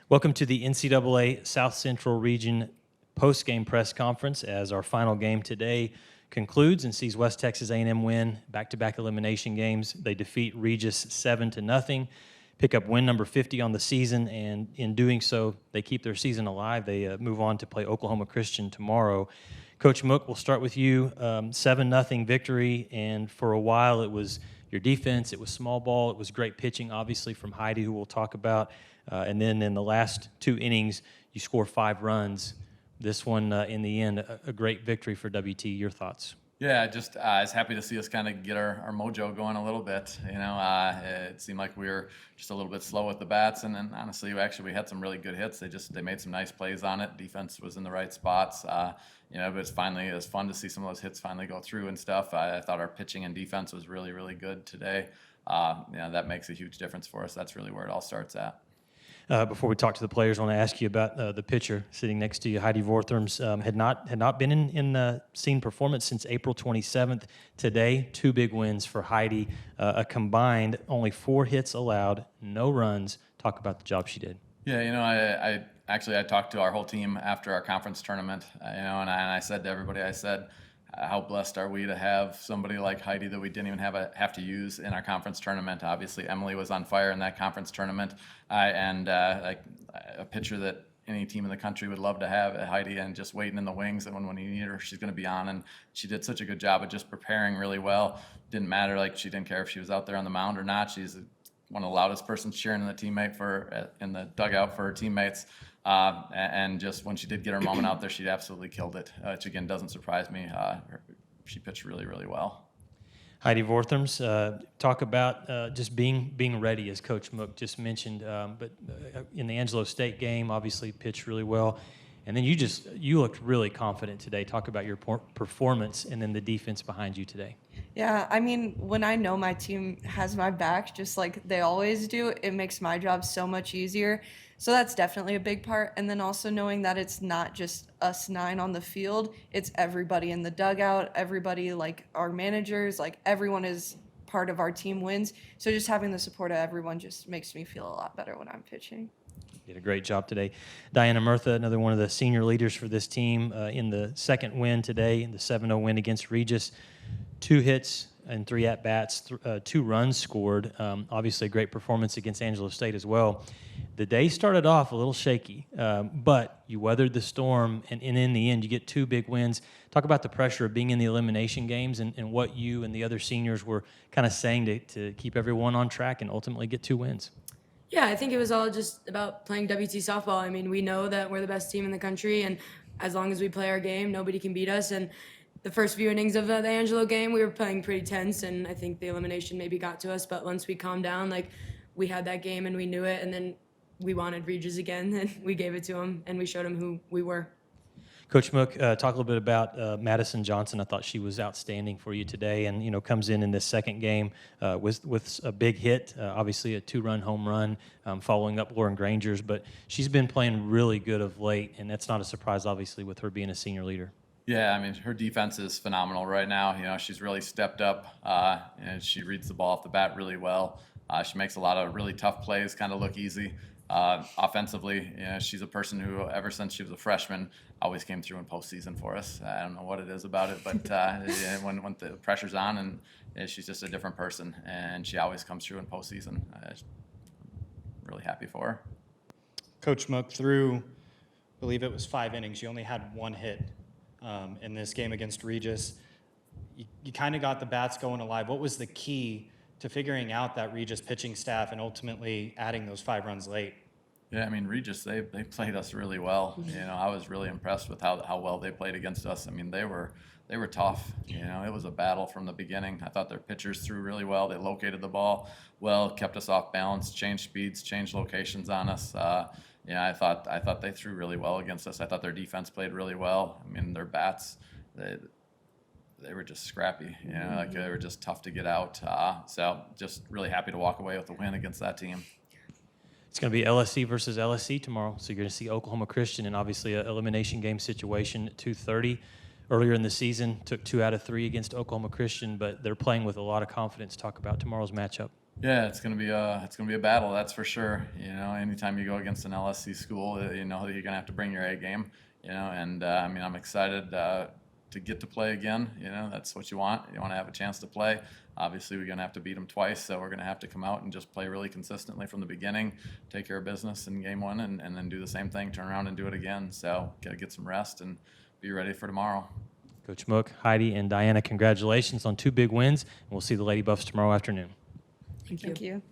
Welcome to the NCAA South Central Region post-game press conference as our final game today concludes and sees West Texas A&M win back-to-back elimination games. They defeat Regis 7-0, pick up win number 50 on the season, and in doing so, they keep their season alive. They move on to play Oklahoma Christian tomorrow. Coach Mook, we'll start with you. 7-0 victory, and for a while it was your defense, it was small ball, it was great pitching, obviously, from Heidi, who we'll talk about. And then in the last two innings, you score 5 runs. This one, in the end, a great victory for WT. Your thoughts? Yeah, just I was happy to see us kind of get our mojo going a little bit. It seemed like we were just a little bit slow with the bats, and then honestly, we had some really good hits. They made some nice plays on it. Defense was in the right spots. But it was fun to see some of those hits finally go through and stuff. I thought our pitching and defense was really, really good today. That makes a huge difference for us. That's really where it all starts at. Before we talk to the players, I want to ask you about the pitcher sitting next to you, Heidi Vortherms. Had not been in scene performance since April 27th. Today, 2 big wins for Heidi. A combined only 4 hits allowed, no runs. Talk about the job she did. Yeah, I talked to our whole team after our conference tournament, and I said to everybody, how blessed are we to have somebody like Heidi that we didn't even have to use in our conference tournament. Obviously, Emily was on fire in that conference tournament, and a pitcher that any team in the country would love to have, Heidi, and just waiting in the wings. And when you need her, she's going to be on. And she did such a good job of just preparing really well. Didn't matter, she didn't care if she was out there on the mound or not. She's one of the loudest persons cheering in the dugout for her teammates. And just when she did get her moment out there, she absolutely killed it, which again doesn't surprise me. She pitched really, really well. Heidi Vortherms, talk about just being ready, as Coach Mook just mentioned. But in the Angelo State game, obviously pitched really well. And then you looked really confident today. Talk about your performance and then the defense behind you today. Yeah, when I know my team has my back, just like they always do, it makes my job so much easier. So that's definitely a big part. And then also knowing that it's not just us 9 on the field, it's everybody in the dugout, everybody, like our managers, like everyone is part of our team wins. So just having the support of everyone just makes me feel a lot better when I'm pitching. Did a great job today. Diana Murtha, another one of the senior leaders for this team, in the second win today, in the 7-0 win against Regis. 2 hits and 3 at-bats, 2 runs scored. Obviously, a great performance against Angelo State as well. The day started off a little shaky, but you weathered the storm, and in the end, you get 2 big wins. Talk about the pressure of being in the elimination games and what you and the other seniors were kind of saying to keep everyone on track and ultimately get 2 wins. Yeah, I think it was all just about playing WT softball. We know that we're the best team in the country, and as long as we play our game, nobody can beat us. And the first few innings of the Angelo game, we were playing pretty tense, and I think the elimination maybe got to us. But once we calmed down, we had that game and we knew it, and then we wanted Regis again, and we gave it to him, and we showed him who we were. Coach Mook, talk a little bit about Madison Johnson. I thought she was outstanding for you today, and comes in this second game with a big hit, obviously a 2-run home run, following up Lauren Granger's. But she's been playing really good of late, and that's not a surprise, obviously, with her being a senior leader. Yeah, her defense is phenomenal right now. She's really stepped up, and she reads the ball off the bat really well. She makes a lot of really tough plays kind of look easy. Offensively, she's a person who, ever since she was a freshman, always came through in postseason for us. I don't know what it is about it, but when the pressure's on, and she's just a different person, and she always comes through in postseason. Really happy for her. Coach Mook, through, I believe it was 5 innings, you only had 1 hit in this game against Regis. You kind of got the bats going alive. What was the key to figuring out that Regis pitching staff and ultimately adding those 5 runs late? Yeah, Regis, they played us really well. I was really impressed with how well they played against us. They were tough. It was a battle from the beginning. I thought their pitchers threw really well. They located the ball well, kept us off balance, changed speeds, changed locations on us. I thought they threw really well against us. I thought their defense played really well. Their bats, they were just scrappy. They were just tough to get out. So just really happy to walk away with a win against that team. It's going to be LSC versus LSC tomorrow, so you're going to see Oklahoma Christian, and obviously an elimination game situation at 2:30. Earlier in the season, took 2 out of 3 against Oklahoma Christian, but they're playing with a lot of confidence. Talk about tomorrow's matchup. Yeah, it's gonna be a battle, that's for sure. You know, anytime you go against an LSC school, you know that you're gonna have to bring your A game. You know, and I mean, I'm excited to get to play again. You know, that's what you want. You want to have a chance to play. Obviously, we're gonna have to beat them twice, so we're gonna have to come out and just play really consistently from the beginning, take care of business in game one, and then do the same thing, turn around and do it again. So, gotta get some rest and be ready for tomorrow. Coach Mook, Heidi, and Diana, congratulations on 2 big wins, and we'll see the Lady Buffs tomorrow afternoon. Thank you. Thank you.